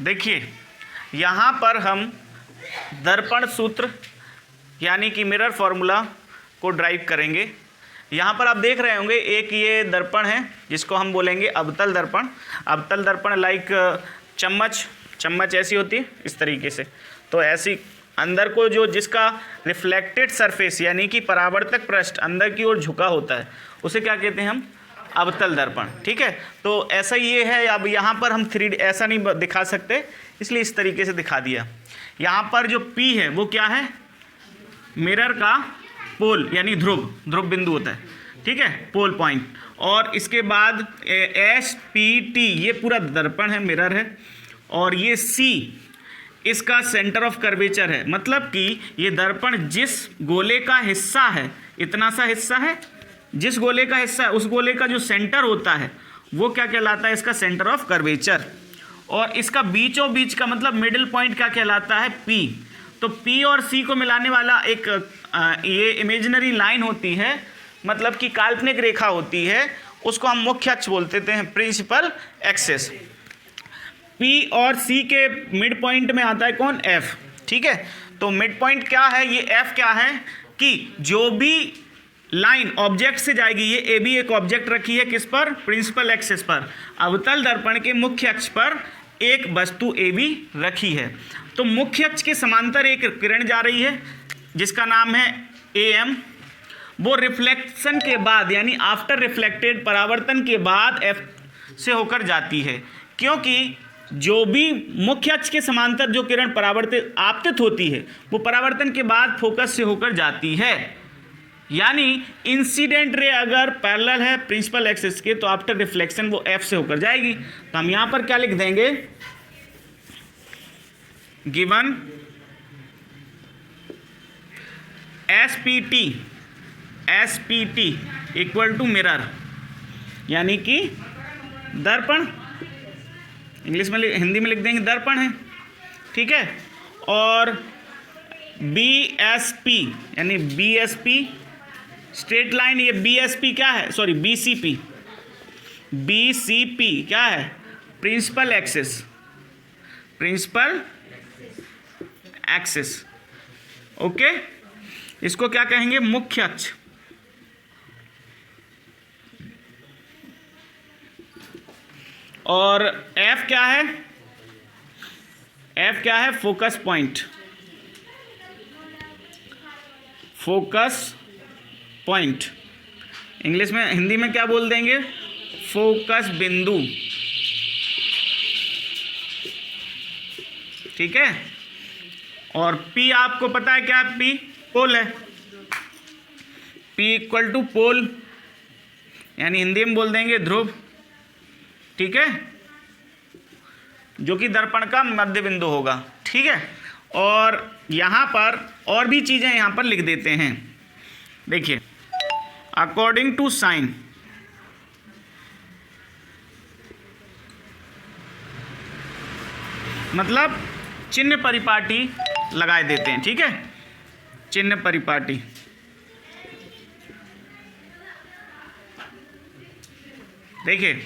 देखिए यहाँ पर हम दर्पण सूत्र यानी कि मिरर फॉर्मूला को ड्राइव करेंगे। यहाँ पर आप देख रहे होंगे एक ये दर्पण है जिसको हम बोलेंगे अवतल दर्पण। अवतल दर्पण लाइक चम्मच ऐसी होती है इस तरीके से, तो ऐसी अंदर को जो जिसका रिफ्लेक्टेड सरफेस यानी कि परावर्तक पृष्ठ अंदर की ओर झुका होता है उसे क्या कहते हैं हम? अवतल दर्पण। ठीक है, तो ऐसा ये है। अब यहाँ पर हम 3D ऐसा नहीं दिखा सकते, इसलिए इस तरीके से दिखा दिया। यहाँ पर जो P है वो क्या है? मिरर का पोल यानी ध्रुव बिंदु होता है। ठीक है, पोल पॉइंट। और इसके बाद SPT ये पूरा दर्पण है, मिरर है। और ये C इसका सेंटर ऑफ कर्वेचर है, मतलब कि ये दर्पण जिस गोले का हिस्सा है, इतना सा हिस्सा है, जिस गोले का हिस्सा है उस गोले का जो सेंटर होता है वो क्या कहलाता है? इसका सेंटर ऑफ कर्वेचर। और इसका बीचों बीच का मतलब मिडिल पॉइंट क्या कहलाता है? P। तो P और C को मिलाने वाला एक ये इमेजिनरी लाइन होती है, मतलब कि काल्पनिक रेखा होती है, उसको हम मुख्य अक्ष बोलते हैं, प्रिंसिपल एक्सिस। P और C के मिड पॉइंट में आता है कौन? F। ठीक है, तो मिड पॉइंट क्या है? ये F क्या है कि जो भी लाइन ऑब्जेक्ट से जाएगी, ये AB एक ऑब्जेक्ट रखी है किस पर? प्रिंसिपल एक्सिस पर। अवतल दर्पण के मुख्य अक्ष पर एक वस्तु AB रखी है, तो मुख्य अक्ष के समांतर एक किरण जा रही है जिसका नाम है AM। वो रिफ्लेक्शन के बाद यानी आफ्टर रिफ्लेक्टेड, परावर्तन के बाद F से होकर जाती है, क्योंकि जो भी मुख्य अक्ष के समांतर जो किरण परावर्तित आपतित होती है वो परावर्तन के बाद फोकस से होकर जाती है। यानी इंसिडेंट रे अगर पैरेलल है प्रिंसिपल एक्सिस के तो आफ्टर रिफ्लेक्शन वो F से होकर जाएगी। तो हम यहाँ पर क्या लिख देंगे? Given SPT equal to mirror, यानी कि दर्पण, इंग्लिश में हिंदी में लिख देंगे दर्पण है। ठीक है, और BSP यानी BSP स्ट्रेट लाइन, ये BSP क्या है? सॉरी BCP क्या है? Principal axis. ओके, इसको क्या कहेंगे? मुख्य अक्ष। और F क्या है? F क्या है? Focus point. इंग्लिश में, हिंदी में क्या बोल देंगे? फोकस बिंदु। ठीक है, और P आपको पता है क्या है? P पोल है। P इक्वल टू पोल यानी हिंदी में बोल देंगे ध्रुव। ठीक है, जो कि दर्पण का मध्य बिंदु होगा। ठीक है, और यहाँ पर और भी चीज़ें यहाँ पर लिख देते हैं। देखिए, अकॉर्डिंग टू साइन, मतलब चिन्ह परिपाटी लगाए देते हैं। ठीक है, चिन्ह परिपाटी। देखिए,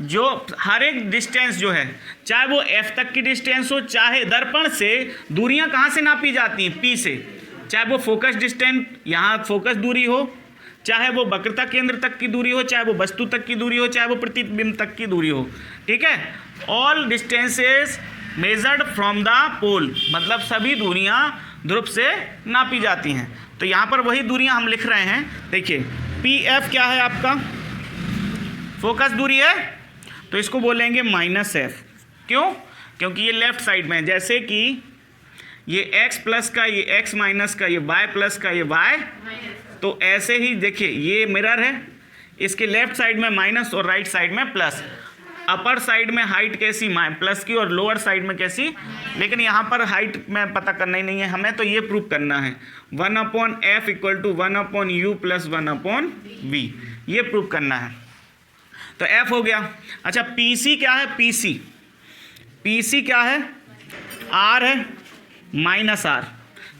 जो हर एक डिस्टेंस जो है, चाहे वो F तक की डिस्टेंस हो, चाहे दर्पण से दूरियां कहाँ से नापी जाती हैं? P से। चाहे वो फोकस डिस्टेंस, यहाँ फोकस दूरी हो, चाहे वो वक्रता केंद्र तक की दूरी हो, चाहे वो वस्तु तक की दूरी हो, चाहे वो प्रतिबिंब तक की दूरी हो। ठीक है, all distances measured from the pole, मतलब सभी दूरियां ध्रुव से नापी जाती हैं। तो यहाँ पर वही दूरियां हम लिख रहे हैं। देखिए, PF क्या है? आपका फोकस दूरी है, तो इसको बोलेंगे -F। क्यों? क्योंकि ये लेफ्ट साइड में है, जैसे कि ये x प्लस का, ये x माइनस का, ये y प्लस का, ये y। तो ऐसे ही देखिए, ये मिरर है, इसके लेफ्ट साइड में माइनस और राइट साइड में प्लस। अपर साइड में हाइट कैसी? प्लस की, और लोअर साइड में कैसी? लेकिन यहाँ पर हाइट में पता करना ही नहीं है हमें, तो ये प्रूव करना है 1/F equal to 1/U plus 1/V, ये प्रूव करना है। तो F हो गया। अच्छा, PC क्या है? PC क्या है? R है, -R,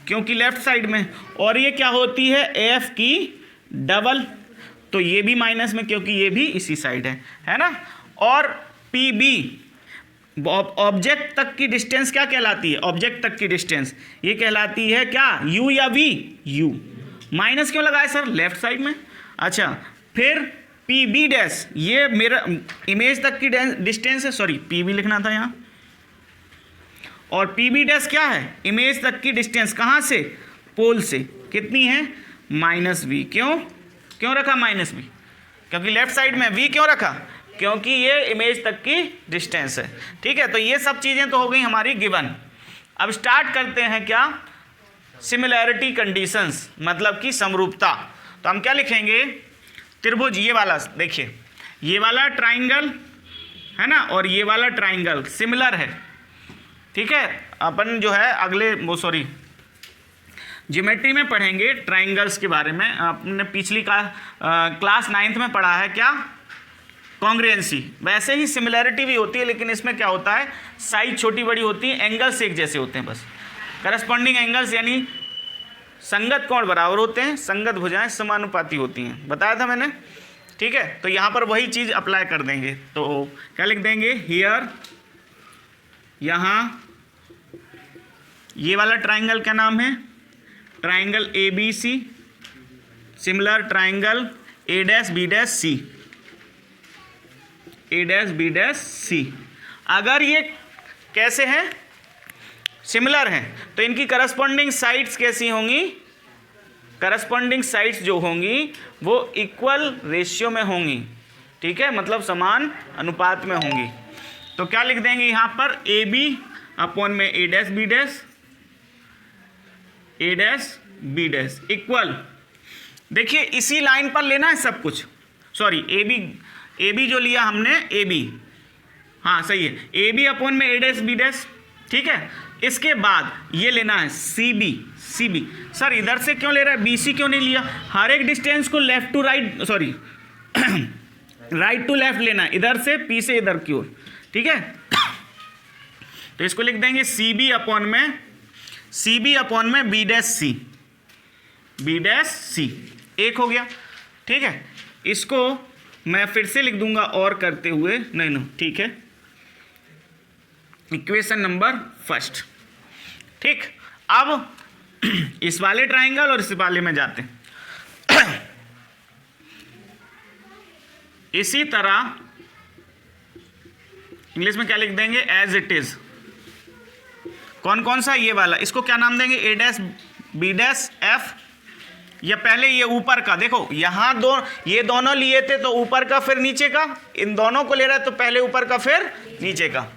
क्योंकि लेफ्ट साइड में। और ये क्या होती है? F की डबल, तो ये भी माइनस में क्योंकि ये भी इसी साइड है ना। और PB ऑब्जेक्ट तक की डिस्टेंस क्या कहलाती है? ऑब्जेक्ट तक की डिस्टेंस ये कहलाती है क्या? यू या वी? यू। माइनस क्यों लगाए सर? लेफ्ट साइड में। अच्छा, फिर पी बी डैश, ये मेरा इमेज तक की डिस्टेंस है, सॉरी पी बी लिखना था यहाँ। और पी बी डैश क्या है? इमेज तक की डिस्टेंस, कहाँ से? पोल से। कितनी है? Minus V. क्यों रखा माइनस वी? क्योंकि लेफ्ट साइड में। वी क्यों रखा? क्योंकि ये इमेज तक की डिस्टेंस है। ठीक है, तो ये सब चीज़ें तो हो गई हमारी गिवन। अब स्टार्ट करते हैं क्या? सिमिलैरिटी कंडीशंस, मतलब कि समरूपता। तो हम क्या लिखेंगे? त्रिभुज, ये वाला देखिए, ये वाला ट्राइंगल है ना, और ये वाला ट्राइंगल सिमिलर है। ठीक है, अपन जो है अगले ज्योमेट्री में पढ़ेंगे ट्राइंगल्स के बारे में। आपने पिछली क्लास 9th में पढ़ा है क्या? कॉन्ग्रुएंसी। वैसे ही सिमिलैरिटी भी होती है, लेकिन इसमें क्या होता है, साइज छोटी बड़ी होती है, एंगल्स एक जैसे होते हैं बस। करस्पॉन्डिंग एंगल्स यानी संगत कोण बराबर होते हैं, संगत भुजाएं समानुपाती होती हैं, बताया था मैंने। ठीक है, तो यहाँ पर वही चीज़ अप्लाई कर देंगे। तो क्या लिख देंगे? हियर, यहाँ ये वाला ट्राइंगल क्या नाम है? Triangle A B C, similar triangle A dash B dash C, A dash B dash C. अगर ये कैसे हैं? सिमिलर हैं, तो इनकी करस्पॉन्डिंग साइड्स कैसी होंगी? करस्पॉन्डिंग साइड्स जो होंगी वो इक्वल रेशियो में होंगी। ठीक है, मतलब समान अनुपात में होंगी। तो क्या लिख देंगे यहाँ पर? ए बी अपॉन में A dash B dash, A dash B dash equal. देखिए इसी लाइन पर लेना है सब कुछ, सॉरी ए बी जो लिया हमने, ए बी, हाँ सही है, ए बी अपॉन में ए डैश बी डैश। ठीक है, इसके बाद ये लेना है सी बी। सर इधर से क्यों ले रहा है? बी सी क्यों नहीं लिया? हर एक डिस्टेंस को left to right, sorry right to left लेना है, इधर से पी से इधर की ओर। ठीक है, तो इसको लिख देंगे सी बी अपॉन में बी डैश सी, एक हो गया। ठीक है, इसको मैं फिर से लिख दूंगा और करते हुए, नहीं ठीक है, इक्वेशन नंबर फर्स्ट। ठीक, अब इस वाले ट्राइंगल और इस वाले में जाते हैं। इसी तरह इंग्लिश में क्या लिख देंगे? As it is. कौन सा? ये वाला, इसको क्या नाम देंगे? A dash B dash F, या पहले ये ऊपर का, देखो यहाँ ये दोनों लिए थे, तो ऊपर का फिर नीचे का, इन दोनों को ले रहा है तो पहले ऊपर का फिर नीचे का।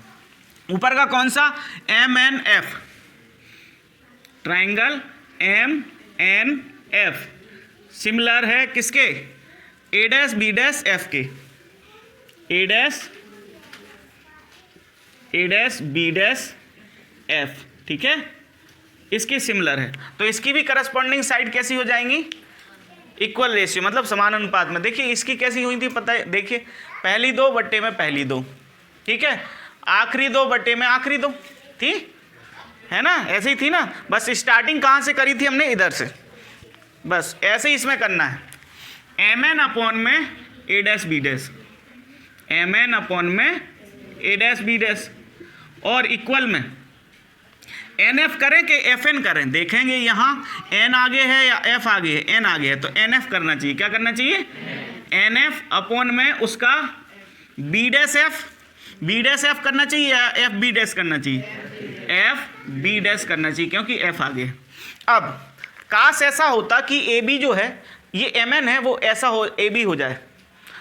ऊपर का कौन सा? M N F, triangle M N F similar है किसके? A dash B dash F के, A dash B dash F. ठीक है, इसकी सिमिलर है, तो इसकी भी करस्पॉन्डिंग साइड कैसी हो जाएंगी? इक्वल रेशियो, मतलब समान अनुपात में। देखिए इसकी कैसी हुई थी पता है? देखिए पहली 2 बट्टे में पहली 2, ठीक है, आखिरी 2 बट्टे में आखिरी 2 थी, है ना, ऐसे ही थी ना। बस स्टार्टिंग कहाँ से करी थी हमने? इधर से। बस ऐसे ही इसमें करना है। एम एन अपॉन में A dash B dash, M N upon में ए डैश बी डैश, और इक्वल में एन एफ करें कि एफ एन करें? देखेंगे यहाँ एन आगे है या एफ आगे है? एन आगे है, तो एन एफ करना चाहिए। क्या करना चाहिए? एन एफ अपॉन में उसका बी डैश एफ करना चाहिए या एफ बी डैश करना चाहिए? एफ बी डैश करना चाहिए, क्योंकि एफ आगे है। अब काश ऐसा होता कि ए बी जो है ये एम एन है, वो ऐसा हो ए बी हो जाए,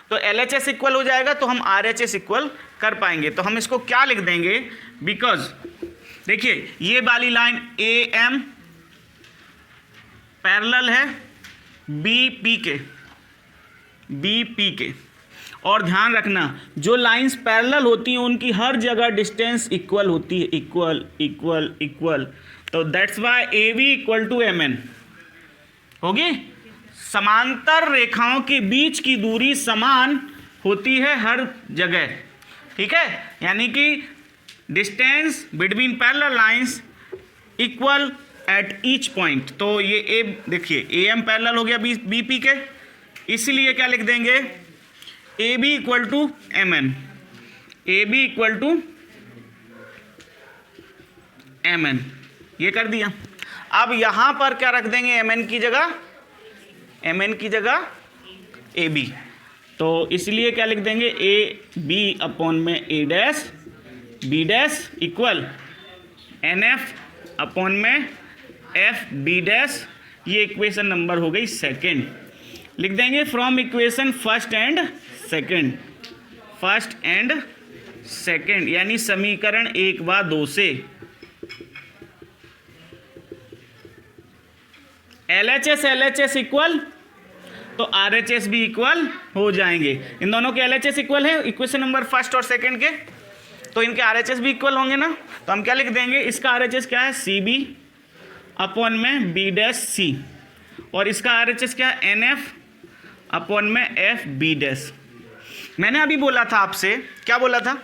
तो एल एच एस इक्वल हो जाएगा, तो हम आर एच एस इक्वल कर पाएंगे। तो हम इसको क्या लिख देंगे? बिकॉज देखिए ये वाली लाइन ए एम पैरेलल है बी पी के, और ध्यान रखना जो लाइंस पैरेलल होती हैं उनकी हर जगह डिस्टेंस इक्वल होती है, इक्वल। तो that's why A V equal to M N होगी। समांतर रेखाओं के बीच की दूरी समान होती है हर जगह, ठीक है, यानी कि distance between parallel lines equal at each point. तो ये ए देखिए ए एम पैरेलल हो गया बी पी के, इसीलिए क्या लिख देंगे? A B equal to M N, A B equal to mn, ये कर दिया। अब यहाँ पर क्या रख देंगे, mn की जगह ab, तो इसलिए क्या लिख देंगे, ए बी अपॉन में A dash B dash equal nf upon में एफ बी डैश। ये इक्वेशन नंबर हो गई सेकंड। लिख देंगे from equation first and second, यानी समीकरण 1 व 2 से LHS इक्वल तो RHS भी इक्वल हो जाएंगे। इन दोनों के LHS इक्वल है इक्वेशन नंबर फर्स्ट और सेकंड के, तो इनके RHS भी इक्वल होंगे ना। तो हम क्या लिख देंगे, इसका RHS क्या है, CB अपॉन में B डैश C, और इसका RHS क्या है, NF अपॉन में FB डैश। मैंने अभी बोला था आपसे, क्या बोला था,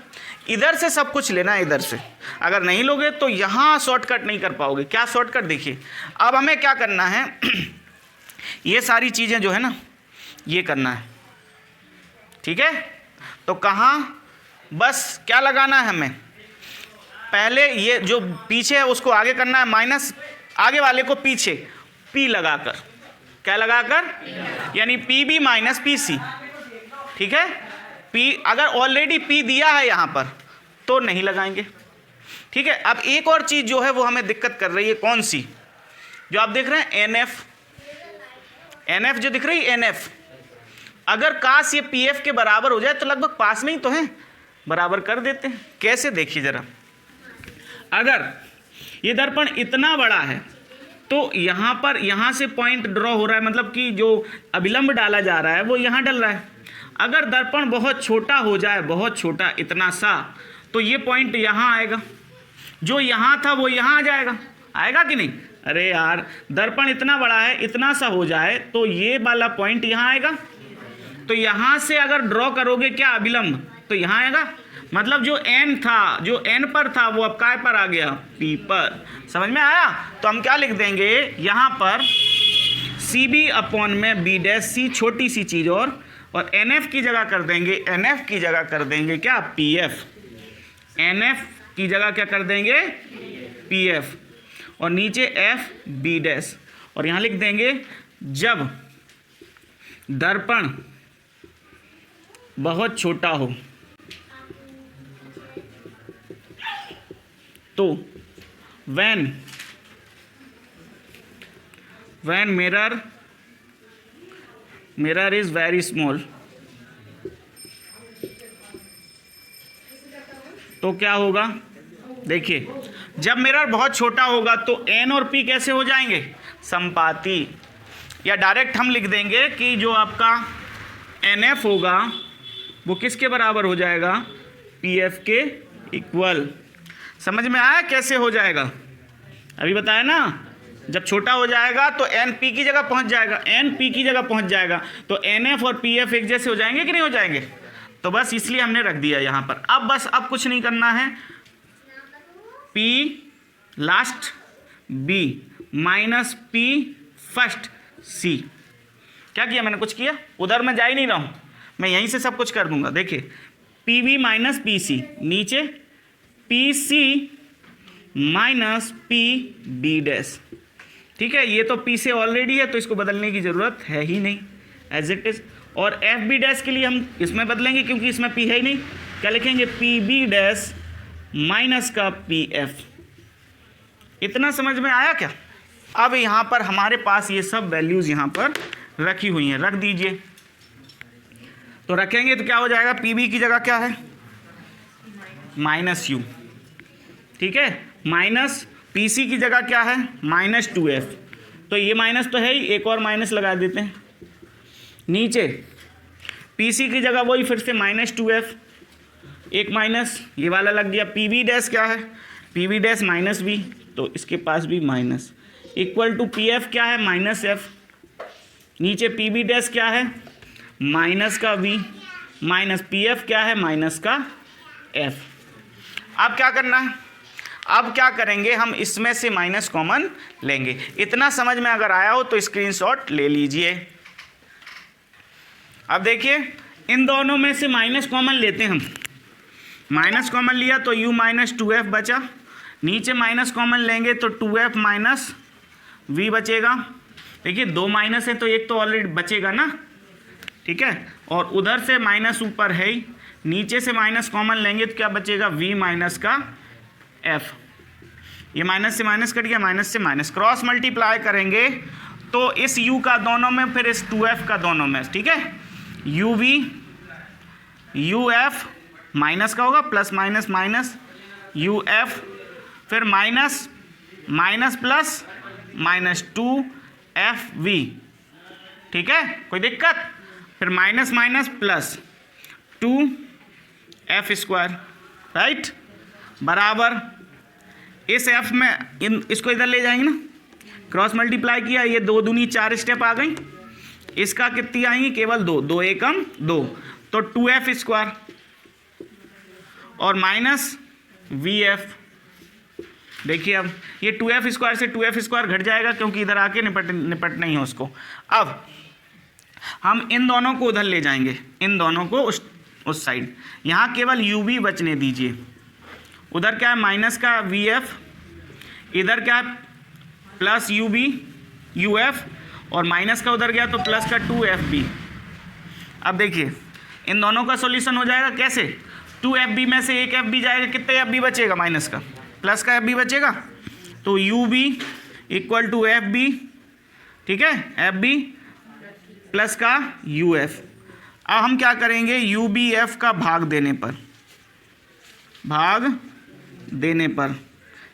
इधर से सब कुछ लेना है, इधर से अगर नहीं लोगे तो यहाँ शॉर्टकट नहीं कर पाओगे। क्या शॉर्टकट, देखिए अब हमें क्या करना है ये सारी चीज़ें जो है ना ये करना है, ठीक है। तो कहाँ, बस क्या लगाना है हमें, पहले ये जो पीछे है उसको आगे करना है, माइनस आगे वाले को पीछे P लगाकर, क्या लगाकर, यानी PB माइनस PC, ठीक है। P अगर ऑलरेडी P दिया है यहाँ पर तो नहीं लगाएंगे, ठीक है। अब एक और चीज़ जो है वो हमें दिक्कत कर रही है, कौन सी, जो आप देख रहे हैं NF जो दिख रही है NF, अगर काश ये PF के बराबर हो जाए तो लगभग पास में ही तो है, बराबर कर देते हैं। कैसे, देखिए ज़रा, अगर ये दर्पण इतना बड़ा है तो यहाँ पर, यहाँ से पॉइंट ड्रॉ हो रहा है, मतलब कि जो अभिलंब डाला जा रहा है वो यहाँ डल रहा है। अगर दर्पण बहुत छोटा हो जाए, बहुत छोटा, इतना सा, तो ये पॉइंट यहाँ आएगा, जो यहाँ था वो यहाँ आ जाएगा, आएगा कि नहीं। अरे यार, दर्पण इतना बड़ा है, इतना सा हो जाए तो ये वाला पॉइंट यहाँ आएगा, तो यहाँ से अगर ड्रॉ करोगे क्या अभिलंब, तो यहाँ आएगा, मतलब जो n था, जो n पर था वो अब काय पर आ गया, P पर। समझ में आया। तो हम क्या लिख देंगे यहाँ पर, CB अपॉन में B डैश C, छोटी सी चीज़, और NF की जगह कर देंगे, NF की जगह कर देंगे क्या, PF, NF की जगह क्या कर देंगे, PF, और नीचे FB डैश, और यहाँ लिख देंगे जब दर्पण बहुत छोटा हो तो when mirror is very small, तो क्या होगा, देखिए जब मिरर बहुत छोटा होगा तो N और P कैसे हो जाएंगे, संपाती, या डायरेक्ट हम लिख देंगे कि जो आपका NF होगा वो किसके बराबर हो जाएगा, PF के इक्वल। समझ में आया कैसे हो जाएगा, अभी बताया ना। जब छोटा हो जाएगा तो N P की जगह पहुंच जाएगा, N P की जगह पहुंच जाएगा, तो NF और PF एक जैसे हो जाएंगे कि नहीं हो जाएंगे। तो बस इसलिए हमने रख दिया यहाँ पर। अब कुछ नहीं करना है, P last B minus P first C। क्या किया मैंने, कुछ किया, उधर मैं जा ही नहीं रहा हूँ, मैं यहीं से सब कुछ कर दूंगा। देखिए PB माइनस PC, नीचे PC माइनस PB डैश, ठीक है। ये तो P से ऑलरेडी है तो इसको बदलने की ज़रूरत है ही नहीं, एज इट इज़। और FB डैश के लिए हम इसमें बदलेंगे क्योंकि इसमें P है ही नहीं। क्या लिखेंगे, PB डैश माइनस का PF। इतना समझ में आया क्या। अब यहाँ पर हमारे पास ये सब वैल्यूज़ यहाँ पर रखी हुई हैं, रख दीजिए। तो रखेंगे तो क्या हो जाएगा, PB की जगह क्या है, माइनस U, ठीक है, माइनस PC की जगह क्या है, माइनस 2F। तो ये माइनस तो है ही, एक और माइनस लगा देते हैं। नीचे PC की जगह वही फिर से माइनस 2F, एक माइनस ये वाला लग गया। PB डैश क्या है, PB डैश माइनस B, तो इसके पास भी माइनस, इक्वल टू PF क्या है, माइनस F। नीचे PB डैश क्या है, माइनस का V, माइनस PF क्या है, माइनस का F। अब क्या करना है, अब क्या करेंगे, हम इसमें से माइनस कॉमन लेंगे। इतना समझ में अगर आया हो तो स्क्रीनशॉट ले लीजिए। अब देखिए इन दोनों में से माइनस कॉमन लेते हैं हम, माइनस कॉमन लिया तो U माइनस 2F बचा, नीचे माइनस कॉमन लेंगे तो 2f माइनस वी बचेगा। देखिए 2 माइनस है तो एक तो ऑलरेडी बचेगा ना, ठीक है, और उधर से माइनस ऊपर है ही, नीचे से माइनस कॉमन लेंगे तो क्या बचेगा, v माइनस का f। ये माइनस से माइनस कट गया, माइनस से माइनस, क्रॉस मल्टीप्लाई करेंगे तो इस u का दोनों में, फिर इस 2f का दोनों में, ठीक है, uv uf माइनस का होगा, प्लस माइनस माइनस uf, फिर minus minus plus minus 2fv, ठीक है, कोई दिक्कत, फिर minus minus plus 2f square, right, बराबर इस f में इसको इधर ले जाएंगे ना, क्रॉस मल्टीप्लाई किया, ये 2 दूनी 4 स्टेप आ गई, इसका कितनी आएंगी, केवल 2, 2 एकम 2, तो 2f स्क्वायर और माइनस vf। देखिए अब ये 2f स्क्वायर से 2f स्क्वायर घट जाएगा क्योंकि इधर आके निपट नहीं है उसको। अब हम इन दोनों को उधर ले जाएंगे, इन दोनों को उस साइड, यहाँ केवल uv बचने दीजिए, उधर क्या है माइनस का vf, इधर क्या है प्लस uf, और माइनस का उधर गया तो प्लस का 2fb। अब देखिए इन दोनों का सॉल्यूशन हो जाएगा कैसे, 2fb में से एक fb जाएगा, कितने fb बचेगा, माइनस का, प्लस का fb बचेगा, तो ub इक्वल टू fb, ठीक है, fb प्लस का uf। अब हम क्या करेंगे, ubf का भाग देने पर,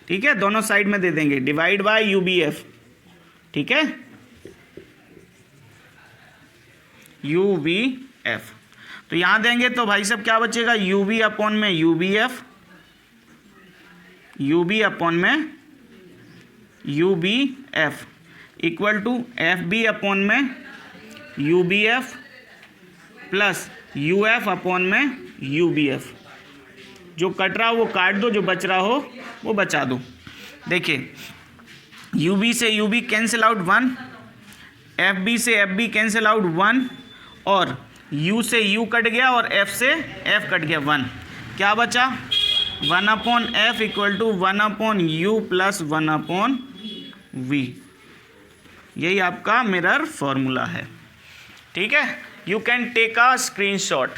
ठीक है, दोनों साइड में दे देंगे, डिवाइड बाय ubf, ठीक है, ubf, तो यहाँ देंगे तो भाई साहब क्या बचेगा, ub अपॉन में ubf, ub अपॉन में ubf equal to fb upon में ubf प्लस uf अपॉन में ubf। जो कट रहा हो वो काट दो, जो बच रहा हो वो बचा दो। देखिए ub से ub कैंसिल आउट 1, fb से fb कैंसिल आउट 1, और u से u कट गया और f से f कट गया 1, क्या बचा 1 upon f equal to 1 upon u plus 1 upon v। यही आपका मिरर फॉर्मूला है, ठीक है, you can take a screenshot.